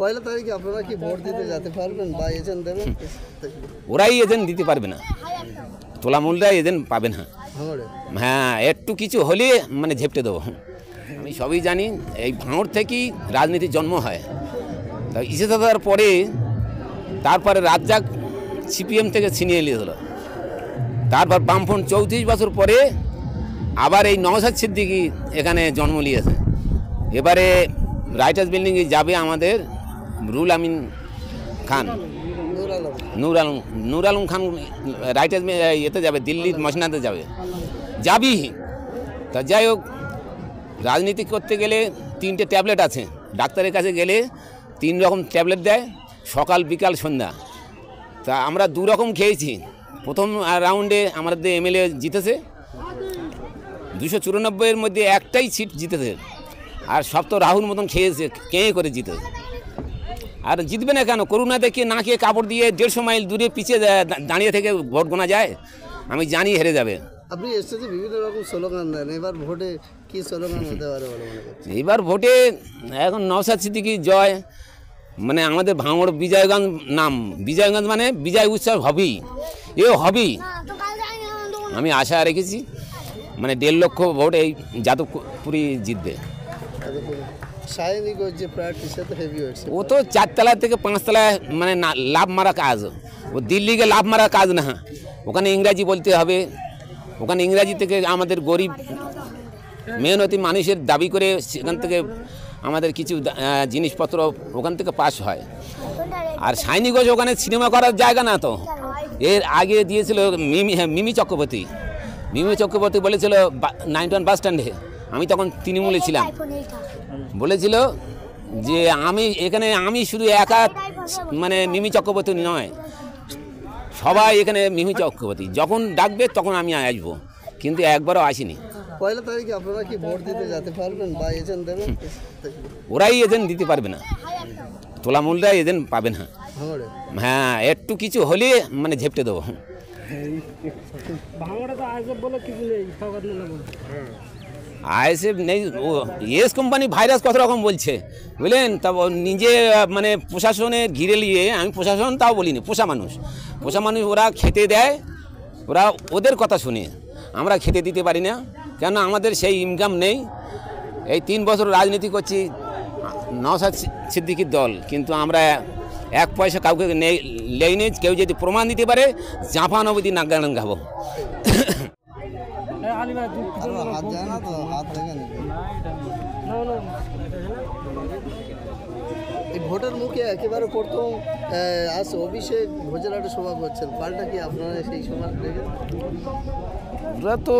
পয়লা তারিখে আপনারা কি ভোট দিতে যেতে পারবেন বা এজেন্ট দেবেন? ওরাই এজেন্ট দিতে পারবে না, তোলামূলরা এজেন্ট পাবে না। হ্যাঁ, একটু কিছু হলে মানে ঝেপটে দেবো। আমি সবই জানি, এই ভাঙড় থেকেই রাজনীতির জন্ম হয়। তা ইসেদার পরে তারপরে রাজ্জাক সিপিএম থেকে ছিনিয়ে নিয়েছিল, তারপর বামফ্রন্ট 34 বছর পরে আবার এই নওশাদ সিদ্দিকী এখানে জন্ম নিয়েছে। এবারে রাইটার্স বিল্ডিংয়ে যাবে আমাদের রুল আমিন খান, নূর আলম খান রাইটার্স এতে যাবে, দিল্লির মসনাদে যাবি। তা যাই হোক, রাজনীতি করতে গেলে 3টে ট্যাবলেট আছে, ডাক্তারের কাছে গেলে 3 রকম ট্যাবলেট দেয়, সকাল বিকাল সন্ধ্যা। তা আমরা 2 রকম খেয়েছি। প্রথম রাউন্ডে আমাদের এমএলএ জিতেছে, 294-এর মধ্যে একটাই সিট জিতেছে, আর সব তো রাহুল মতন খেয়েছে, কেঁয়ে করে জিতেছে। আর জিতবে না কেন? করোনা দেখে না খেয়ে কাপড় দিয়ে 150 মাইল দূরে পিছিয়ে দাঁড়িয়ে থেকে ভোট গোনা যায়? আমি জানি হেরে যাবে। আপনি এসেছে বিভিন্ন রকম স্লোগান দেন, এবার ভোটে কি স্লোগান হতে পারে বলে মনে করছেন? এবার ভোটে এখন নওশাদ সিদ্দিকী জয়, মানে আমাদের ভাঙড় বিজয়গঞ্জ নাম, বিজয়গঞ্জ মানে বিজয় উৎসব হবেই, হবেই। আমি আশা রেখেছি, মানে 1.5 লক্ষ ভোট এই যাদবপুরি জিতবে। ও তো 4 তলা থেকে 5 তলায় মানে লাভ মারা কাজ, ও দিল্লিকে লাভ মারা কাজ না। ওখানে ইংরাজি বলতে হবে, ওখানে ইংরাজি থেকে আমাদের গরিব মেহনতি মানুষের দাবি করে সেখান থেকে আমাদের কিছু জিনিসপত্র ওখান থেকে পাস হয়। আর সাইনি ঘোষ ওখানে সিনেমা করার জায়গা না তো, এর আগে দিয়েছিল মিমি চক্রবর্তী। মিমি চক্রবর্তী বলেছিল 91 বাস স্ট্যান্ডে, আমি তখন তৃণমূলে ছিলাম, বলেছিল যে আমি শুধু একা, মানে মিমি চক্রবর্তী নয়, সবাই এখানে মিমি চক্রবর্তী, যখন ডাকবে তখন আমি আসবো, কিন্তু একবারও আসিনি। পয়লা তারিখে আপনারা কি ভোট দিতে যেতে পারবেন বা এজেন্ট দেবেন? ওরাই এজেন্ট দিতে পারবে না, তোলামূলরা এজেন্ট পাবে না। হ্যাঁ, একটু কিছু হলে মানে ঝেপটে দেবো। আইএসএফ নেই, ইয়েস কোম্পানি ভাইরাস কত রকম বলছে বুঝলেন। তা নিজে মানে প্রশাসনে ঘিরে নিয়ে, আমি প্রশাসন তাও বলিনি, পোষা মানুষ ওরা খেতে দেয়, ওরা ওদের কথা শুনে, আমরা খেতে দিতে পারি না, কেন আমাদের সেই ইনকাম নেই। এই 3 বছর রাজনীতি করছি নওশাদ সিদ্দিকীর দল, কিন্তু আমরা 1 পয়সা কাউকে নেই। কেউ যদি প্রমাণ দিতে পারে, জাপান অবধি নাগান খাবো। এই ভোটের মুখে একেবারে প্রথম অভিষেক ভোজের একটা সভা করছেন, পাল্টা কি আপনারা সেই সভা দেখেন? ওরা তো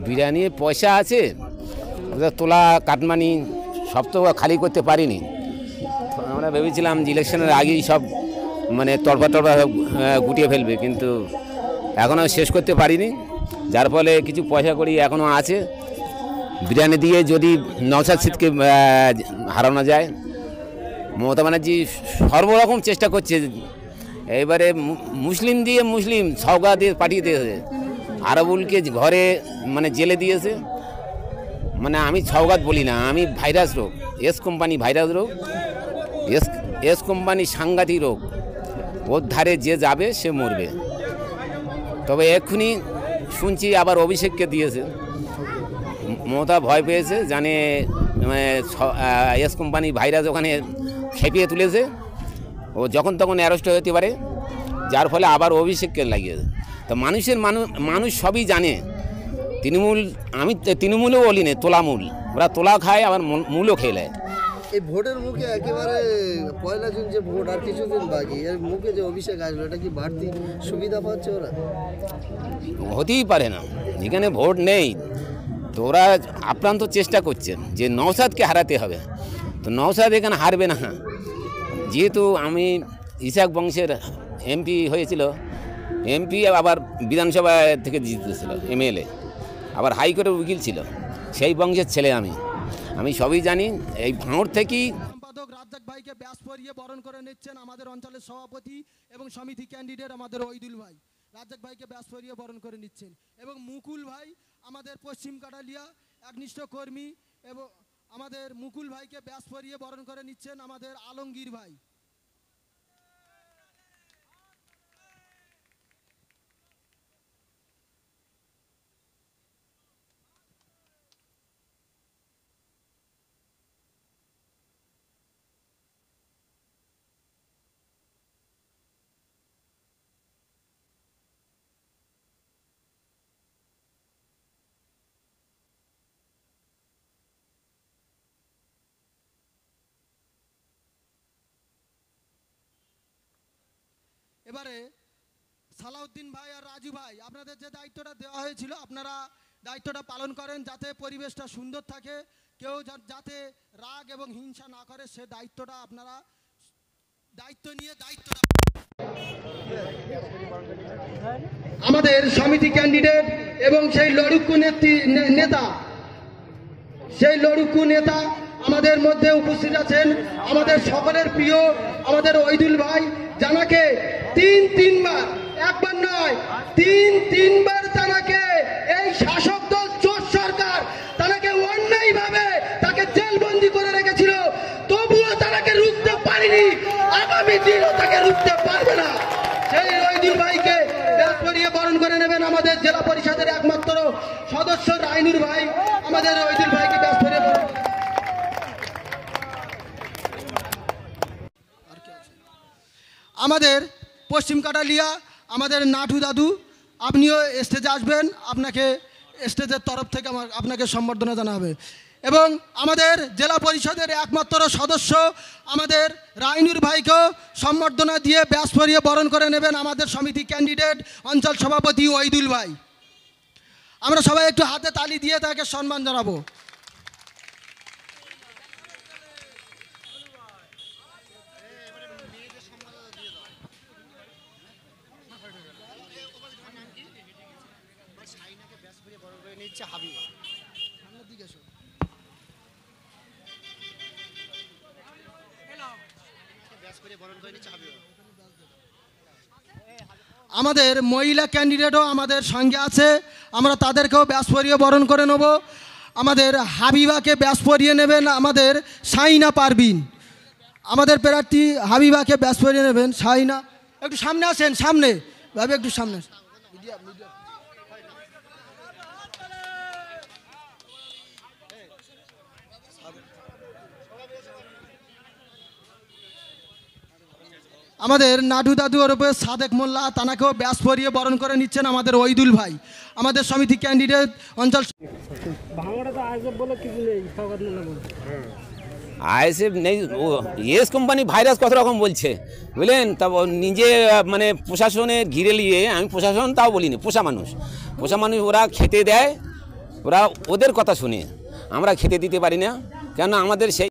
বিরিয়ানি পয়সা আছে, ওদের তোলা কাটমানি সব তো খালি করতে পারিনি। আমরা ভেবেছিলাম যে ইলেকশনের আগেই সব মানে তরফা গুটিয়ে ফেলবে, কিন্তু এখনও শেষ করতে পারিনি, যার ফলে কিছু পয়সা করি এখনও আছে। বিরিয়ানি দিয়ে যদি নওশাদ সিদ্দিকীকে হারানো যায়, মমতা ব্যানার্জি সর্বরকম চেষ্টা করছে। এবারে মুসলিম সওগা দিয়ে পাঠিয়ে দিয়েছে, আরবুলকে ঘরে মানে জেলে দিয়েছে। মানে আমি সওগাত বলি না, আমি ভাইরাস রোগ, এস কোম্পানি ভাইরাস রোগ, এস কোম্পানি সাংঘাতিক রোগ, ওর ধারে যে যাবে সে মরবে। তবে এক্ষুনি শুনছি আবার অভিষেককে দিয়েছে, মমতা ভয় পেয়েছে, জানে মানে এস কোম্পানি ভাইরাস ওখানে খেপিয়ে তুলেছে, ও যখন তখন অ্যারেস্ট হতে পারে, যার ফলে আবার অভিষেককে লাগিয়েছে। তো মানুষ সবই জানে তৃণমূল, আমি তৃণমূলও বলি না, তোলামূল, ওরা তোলা খায় আবার মূলও খেয়ে নেয়। এই ভোটের মুখে একেবারে 1 জুন যে ভোট আর কিছুদিন বাকি, এর মুখে যে অভিষেক আসবে, এটা কি বাড়তি সুবিধা পাচ্ছে ওরা? হতেই পারে না, যেখানে ভোট নেই তো ওরা আপ্রান্ত চেষ্টা করছেন যে নওশাদকে হারাতে হবে। তো নওশাদ এখানে হারবে না, যেহেতু আমি ইসাক বংশের এমপি হয়েছিল, এমপি আবার বিধানসভা থেকে জিতেছিল এমএলএ, আবার হাইকোর্টের উকিল ছিল, সেই বংশের ছেলে আমি সবই জানি। এই ভাঙড় থেকেই সম্পাদক রাজ্জাক ভাইকে ব্যাস পরিয়ে বরণ করে নিচ্ছেন আমাদের অঞ্চলের সভাপতি এবং সমিতি ক্যান্ডিডেট আমাদের ওইদুল ভাই। রাজ্জাক ভাইকে ব্যাস পরিয়ে বরণ করে নিচ্ছেন, এবং মুকুল ভাই আমাদের পশ্চিম কাটালিয়া একনিষ্ঠ কর্মী এবং আমাদের মুকুল ভাইকে ব্যাস পরিয়ে বরণ করে নিচ্ছেন আমাদের আলমগীর ভাই। এবারে সালাউদ্দিন ভাই আর রাজু ভাই, আপনাদের যে দায়িত্বটা দেওয়া হয়েছিল আপনারা দায়িত্বটা পালন করেন, যাতে পরিবেশটা সুন্দর থাকে, কেউ যাতে রাগ এবং হিংসা না করে, সে দায়িত্বটা আপনারা দায়িত্ব নিয়ে দায়িত্বটা। আমাদের সমিতি ক্যান্ডিডেট এবং সেই লড়ুকু নেতা, সেই লড়ুকু নেতা আমাদের মধ্যে উপস্থিত আছেন, আমাদের সকলের প্রিয় আমাদের ওইদুল ভাই, জানাকে তিনবার, একবার নয় তিনবার তাকে এই শাসক দল চোর সরকার তাকে অন্যায়ভাবে তাকে জেলবন্দি করে রেখেছিল, তবুও তাকে রুখতে পারেনি, আগামী দিনও তাকে রুখতে পারবে না। সেই ওইদুল ভাইকে ব্যাস পরিয়ে বরণ করে নেবেন আমাদের জেলা পরিষদের একমাত্র সদস্য রাইনুর ভাই। আমাদের ওইদুল ভাইকে ব্যাস পরিয়ে বরণ। আমাদের পশ্চিম কাটালিয়া আমাদের নাটু দাদু, আপনিও স্টেজে আসবেন, আপনাকে স্টেজের তরফ থেকে আপনাকে সম্বর্ধনা জানা হবে। এবং আমাদের জেলা পরিষদের একমাত্র সদস্য আমাদের রাইনুর ভাইকেও সম্বর্ধনা দিয়ে ব্যাস পরিয়ে বরণ করে নেবেন আমাদের সমিতি ক্যান্ডিডেট অঞ্চল সভাপতি ওইদুল ভাই। আমরা সবাই একটু হাতে তালি দিয়ে তাকে সম্মান জানাবো। আমাদের মহিলা ক্যান্ডিডেটও আমাদের সঙ্গে আছে, আমরা তাদেরকেও ব্যাস পরিয়ে বরণ করে নেব। আমাদের হাবিবাকে ব্যাস পরিয়ে নেবেন আমাদের শাহিনা পারবিন, আমাদের প্রার্থী হাবিবাকে ব্যাস পরিয়ে নেবেন শাহিনা। একটু সামনে আসেন, সামনে ভাবে একটু সামনে। আমাদের নাটু দাদু ওরফে সাদেক মোল্লা, তানাকেও ব্যাস পরিয়ে বরণ করে নিচ্ছেন আমাদের ওইদুল ভাই, আমাদের সমিতি ক্যান্ডিডেট অঞ্চল। আইএসএফ নেই, ইয়েস কোম্পানি ভাইরাস কত রকম বলছে বুঝলেন, তা নিজে মানে প্রশাসনের ঘিরে নিয়ে, আমি প্রশাসন তাও বলিনি, পোষা মানুষ ওরা খেতে দেয়, ওরা ওদের কথা শুনে, আমরা খেতে দিতে পারি না, কেন আমাদের সেই